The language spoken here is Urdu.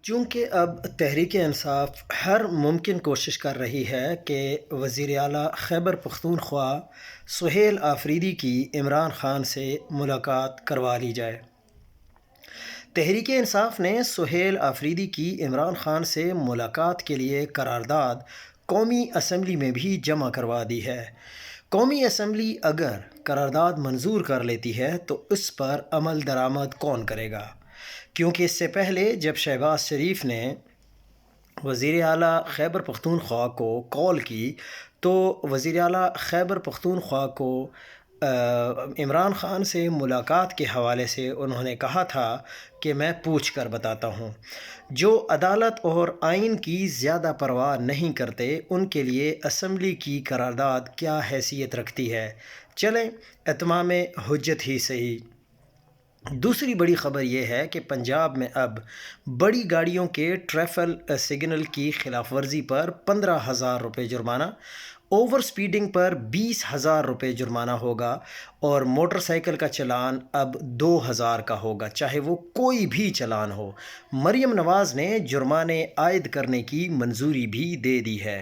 چونکہ اب تحریک انصاف ہر ممکن کوشش کر رہی ہے کہ وزیر اعلیٰ خیبر پختونخوا سہیل آفریدی کی عمران خان سے ملاقات کروا لی جائے۔ تحریک انصاف نے سہیل آفریدی کی عمران خان سے ملاقات کے لیے قرارداد قومی اسمبلی میں بھی جمع کروا دی ہے۔ قومی اسمبلی اگر قرارداد منظور کر لیتی ہے تو اس پر عمل درآمد کون کرے گا؟ کیونکہ اس سے پہلے جب شہباز شریف نے وزیر اعلیٰ خیبر پختونخوا کو کال کی تو وزیر اعلیٰ خیبر پختونخوا کو عمران خان سے ملاقات کے حوالے سے انہوں نے کہا تھا کہ میں پوچھ کر بتاتا ہوں۔ جو عدالت اور آئین کی زیادہ پرواہ نہیں کرتے ان کے لیے اسمبلی کی قرارداد کیا حیثیت رکھتی ہے؟ چلیں اتمام حجت ہی صحیح۔ دوسری بڑی خبر یہ ہے کہ پنجاب میں اب بڑی گاڑیوں کے ٹریفک سگنل کی خلاف ورزی پر 15,000 روپے جرمانہ، اوور سپیڈنگ پر 20,000 روپے جرمانہ ہوگا اور موٹر سائیکل کا چلان اب 2,000 کا ہوگا، چاہے وہ کوئی بھی چلان ہو۔ مریم نواز نے جرمانے عائد کرنے کی منظوری بھی دے دی ہے۔